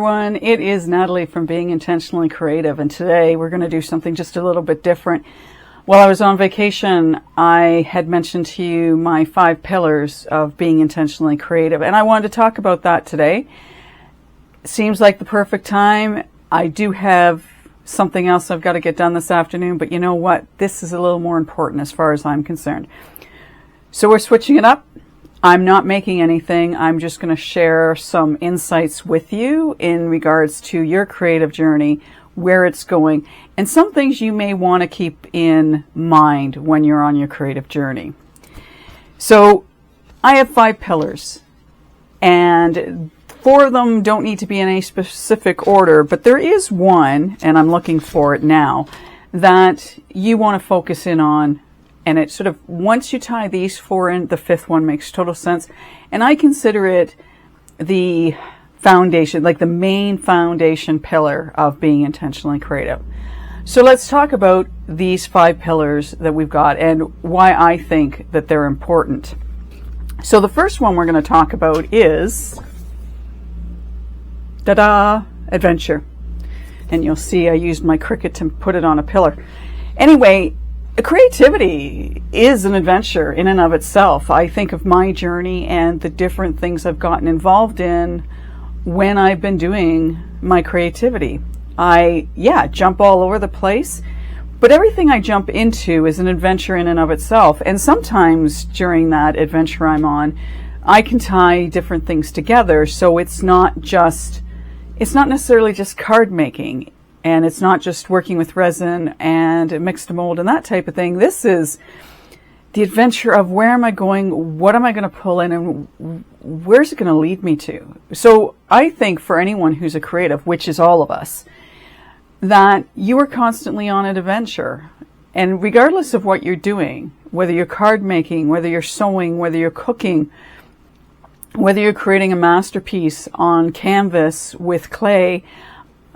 everyone, it is Natalie from Being Intentionally Creative, and today we're going to do something just a little bit different. While I was on vacation, I had mentioned to you my 5 pillars of being intentionally creative, and I wanted to talk about that today. Seems like the perfect time. I do have something else I've got to get done this afternoon, but you know what? This is a little more important as far as I'm concerned. So we're switching it up. I'm not making anything. I'm just going to share some insights with you in regards to your creative journey, where it's going, and some things you may want to keep in mind when you're on your creative journey. So I have 5 pillars, and 4 of them don't need to be in a specific order, but there is one, and I'm looking for it now, that you want to focus in on. And it sort of, once you tie these 4 in, the 5th one makes total sense. And I consider it the foundation, like the main foundation pillar of being intentionally creative. So let's talk about these 5 pillars that we've got and why I think that they're important. So the first one we're going to talk about is, ta-da, adventure. And you'll see I used my Cricut to put it on a pillar. Anyway, creativity is an adventure in and of itself. I think of my journey and the different things I've gotten involved in when I've been doing my creativity. I jump all over the place, but everything I jump into is an adventure in and of itself. And sometimes during that adventure I'm on, I can tie different things together. So it's not necessarily just card making. And it's not just working with resin and mixed mold and that type of thing. This is the adventure of where am I going, what am I going to pull in, and where's it going to lead me to? So I think for anyone who's a creative, which is all of us, that you are constantly on an adventure. And regardless of what you're doing, whether you're card making, whether you're sewing, whether you're cooking, whether you're creating a masterpiece on canvas with clay,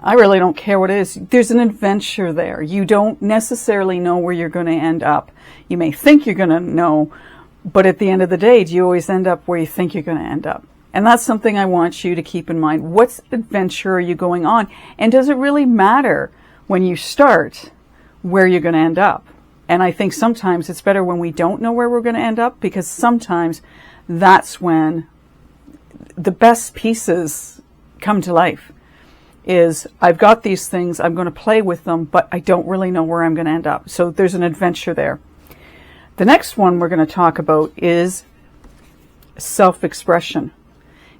I really don't care what it is. There's an adventure there. You don't necessarily know where you're going to end up. You may think you're going to know, but at the end of the day, do you always end up where you think you're going to end up? And that's something I want you to keep in mind. What adventure are you going on? And does it really matter when you start where you're going to end up? And I think sometimes it's better when we don't know where we're going to end up, because sometimes that's when the best pieces come to life. Is I've got these things, I'm going to play with them, but I don't really know where I'm going to end up. So there's an adventure there. The next one we're going to talk about is self-expression.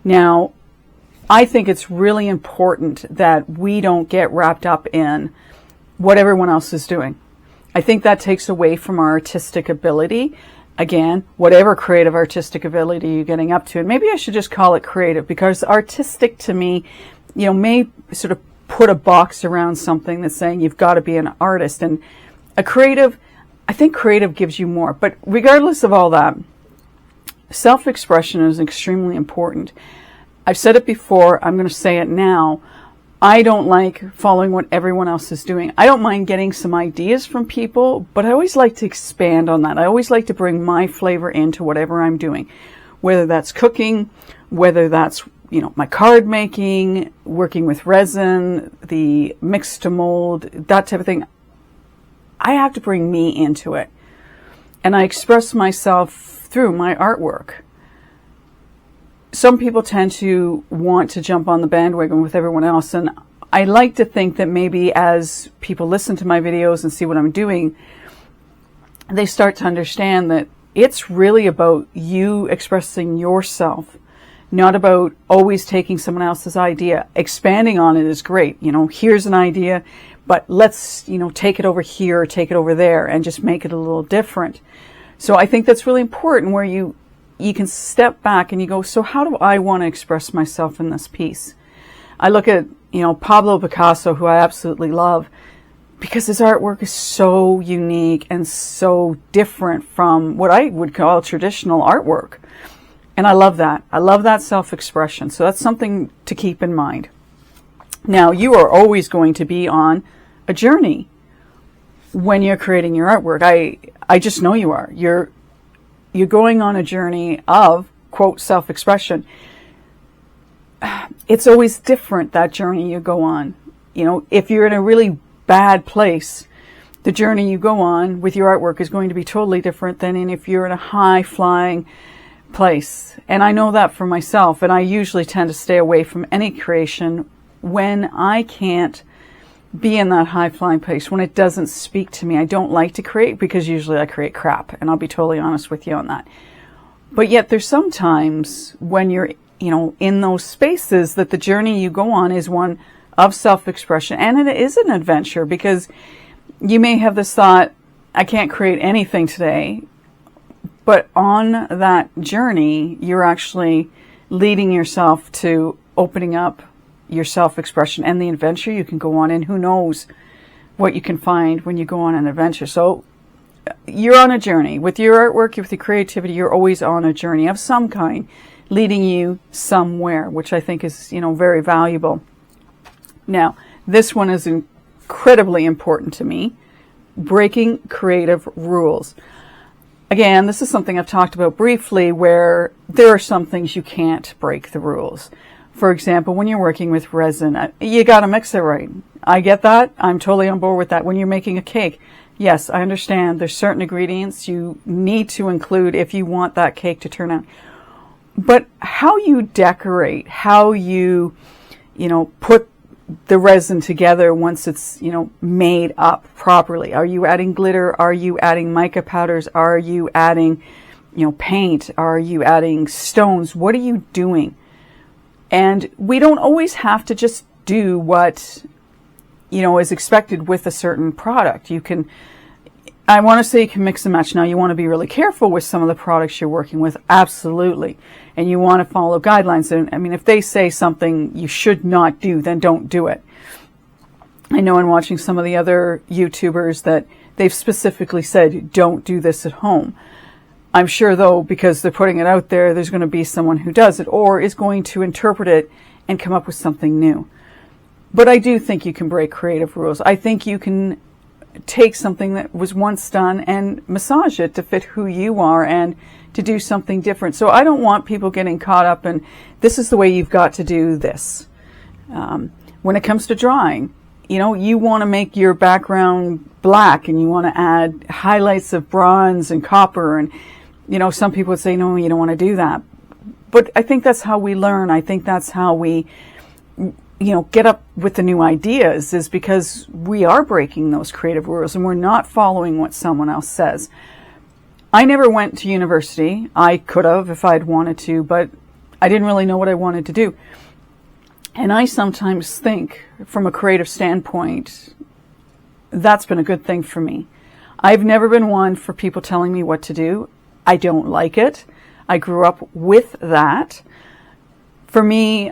Now, I think it's really important that we don't get wrapped up in what everyone else is doing. I think that takes away from our artistic ability. Again, whatever creative artistic ability you're getting up to, and maybe I should just call it creative, because artistic to me, may sort of put a box around something that's saying you've got to be an artist. And a creative, I think creative gives you more. But regardless of all that, self-expression is extremely important. I've said it before, I'm going to say it now. I don't like following what everyone else is doing. I don't mind getting some ideas from people, but I always like to expand on that. I always like to bring my flavor into whatever I'm doing, whether that's cooking, whether that's my card making, working with resin, the mix to mold, that type of thing. I have to bring me into it. And I express myself through my artwork. Some people tend to want to jump on the bandwagon with everyone else. And I like to think that maybe as people listen to my videos and see what I'm doing, they start to understand that it's really about you expressing yourself. Not about always taking someone else's idea. Expanding on it is great. Here's an idea, but let's, take it over here or take it over there and just make it a little different. So I think that's really important, where you can step back and you go, so how do I want to express myself in this piece? I look at, Pablo Picasso, who I absolutely love, because his artwork is so unique and so different from what I would call traditional artwork. And I love that. I love that self-expression. So that's something to keep in mind. Now, you are always going to be on a journey when you're creating your artwork. I just know you are. You're going on a journey of, quote, self-expression. it's always different, that journey you go on. You know, if you're in a really bad place, the journey you go on with your artwork is going to be totally different than if you're in a high-flying place. And I know that for myself, and I usually tend to stay away from any creation when I can't be in that high-flying place, when it doesn't speak to me. I don't like to create because usually I create crap, and I'll be totally honest with you on that. But yet there's sometimes when you're, you know, in those spaces that the journey you go on is one of self-expression, and it is an adventure, because you may have this thought, I can't create anything today, but on that journey, you're actually leading yourself to opening up your self-expression and the adventure you can go on, and who knows what you can find when you go on an adventure. So you're on a journey. With your artwork, with your creativity, you're always on a journey of some kind, leading you somewhere, which I think is, you know, very valuable. Now, this one is incredibly important to me, breaking creative rules. Again, this is something I've talked about briefly, where there are some things you can't break the rules. For example, when you're working with resin, you got to mix it right. I get that. I'm totally on board with that. When you're making a cake, yes, I understand there's certain ingredients you need to include if you want that cake to turn out. But how you decorate, how you know, put the resin together once it's, you know, made up properly. Are you adding glitter? Are you adding mica powders? Are you adding, you know, paint? Are you adding stones? What are you doing? And we don't always have to just do what, you know, is expected with a certain product. You can, I want to say you can mix and match. Now, you want to be really careful with some of the products you're working with, absolutely. And you want to follow guidelines. And I mean, if they say something you should not do, then don't do it. I know in watching some of the other YouTubers that they've specifically said, don't do this at home. I'm sure, though, because they're putting it out there, there's going to be someone who does it or is going to interpret it and come up with something new. But I do think you can break creative rules. I think you can take something that was once done and massage it to fit who you are and to do something different. So I don't want people getting caught up in, this is the way you've got to do this. When it comes to drawing, you know, you want to make your background black and you want to add highlights of bronze and copper, and, you know, some people would say, no, you don't want to do that. But I think that's how we learn. I think that's how we, you know, get up with the new ideas, is because we are breaking those creative rules and we're not following what someone else says. I never went to university. I could have if I'd wanted to, but I didn't really know what I wanted to do. And I sometimes think, from a creative standpoint, that's been a good thing for me. I've never been one for people telling me what to do. I don't like it. I grew up with that. For me,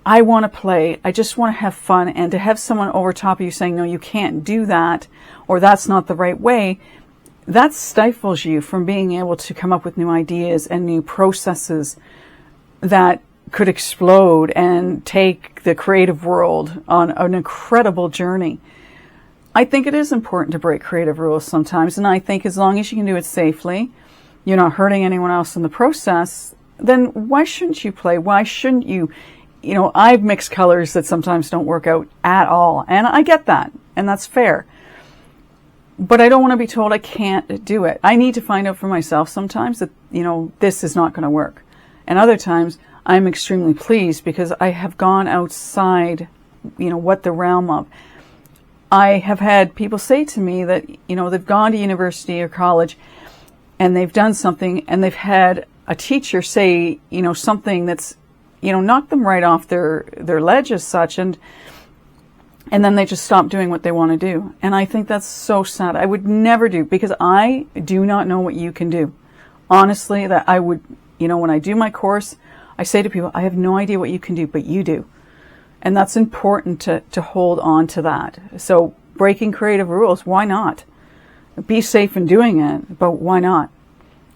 I want to play. I just want to have fun, and to have someone over top of you saying, no, you can't do that, or that's not the right way, that stifles you from being able to come up with new ideas and new processes that could explode and take the creative world on an incredible journey. I think it is important to break creative rules sometimes, and I think as long as you can do it safely, you're not hurting anyone else in the process, then why shouldn't you play? Why shouldn't you? You know, I've mixed colors that sometimes don't work out at all, and I get that, and that's fair. But I don't want to be told I can't do it. I need to find out for myself sometimes that, you know, this is not going to work. And other times, I'm extremely pleased because I have gone outside, you know, what the realm of. I have had people say to me that, you know, they've gone to university or college and they've done something and they've had a teacher say, you know, something that's, you know, knocked them right off their ledge as such, and then they just stop doing what they want to do. And I think that's so sad. I would never do, because I do not know what you can do. Honestly, that I would, you know, when I do my course, I say to people, I have no idea what you can do, but you do. And that's important to hold on to that. So breaking creative rules, why not? Be safe in doing it, but why not?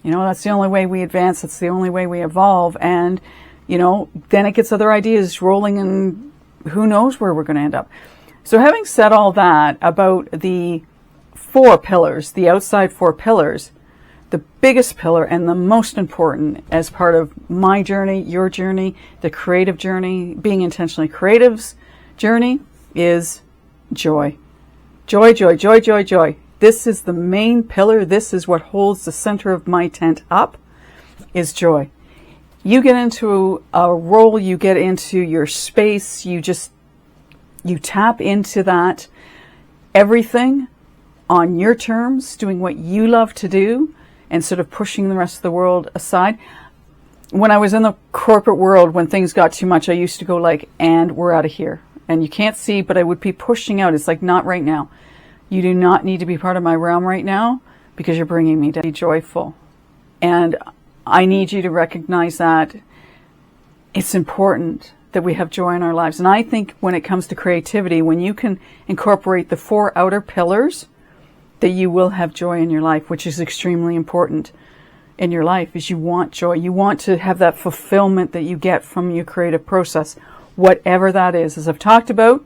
You know, that's the only way we advance. That's the only way we evolve. And, you know, then it gets other ideas rolling, and who knows where we're going to end up. So having said all that about the 4 pillars, the outside 4 pillars, the biggest pillar and the most important as part of my journey, your journey, the creative journey, being intentionally creative's journey is joy. Joy, joy, joy, joy, joy. This is the main pillar. This is what holds the center of my tent up, is joy. You get into a role, you get into your space, you tap into that, everything on your terms, doing what you love to do, and sort of pushing the rest of the world aside. When I was in the corporate world, when things got too much, I used to go like, and we're out of here. And you can't see, but I would be pushing out. It's like, not right now. You do not need to be part of my realm right now because you're bringing me to be joyful. And I need you to recognize that it's important that we have joy in our lives. And I think when it comes to creativity, when you can incorporate the 4 outer pillars, that you will have joy in your life, which is extremely important in your life, is you want joy. You want to have that fulfillment that you get from your creative process, whatever that is. As I've talked about,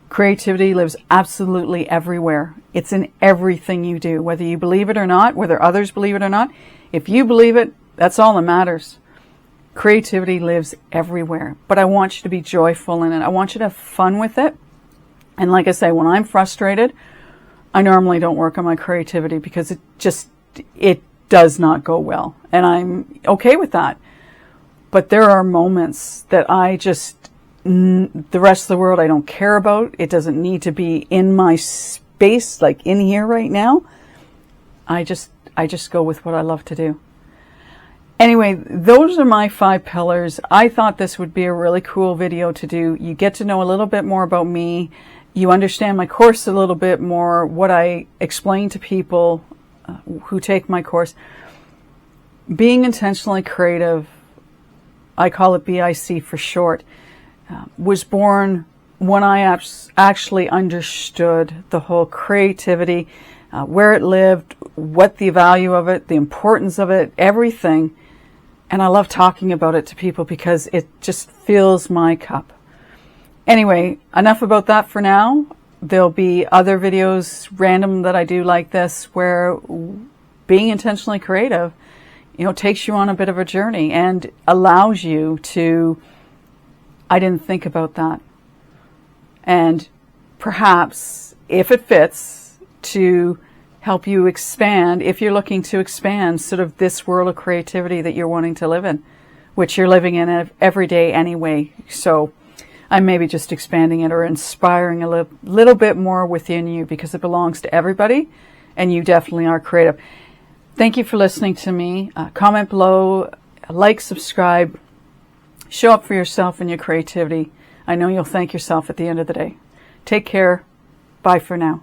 creativity lives absolutely everywhere. It's in everything you do, whether you believe it or not, whether others believe it or not. If you believe it, that's all that matters. Creativity lives everywhere, but I want you to be joyful in it. I want you to have fun with it. And like I say, when I'm frustrated, I normally don't work on my creativity because it does not go well. And I'm okay with that. But there are moments that the rest of the world I don't care about. It doesn't need to be in my space, like in here right now. I just go with what I love to do. Anyway, those are my 5 pillars. I thought this would be a really cool video to do. You get to know a little bit more about me. You understand my course a little bit more, what I explain to people who take my course. Being intentionally creative, I call it BIC for short, was born when I actually understood the whole creativity, where it lived, what the value of it, the importance of it, everything. And I love talking about it to people because it just fills my cup. Anyway, enough about that for now. There'll be other videos random that I do like this where being intentionally creative, takes you on a bit of a journey and allows you to, I didn't think about that. And perhaps, if it fits, to help you expand, if you're looking to expand sort of this world of creativity that you're wanting to live in, which you're living in every day anyway. So I'm maybe just expanding it or inspiring a little bit more within you because it belongs to everybody and you definitely are creative. Thank you for listening to me. Comment below, like, subscribe, show up for yourself and your creativity. I know you'll thank yourself at the end of the day. Take care. Bye for now.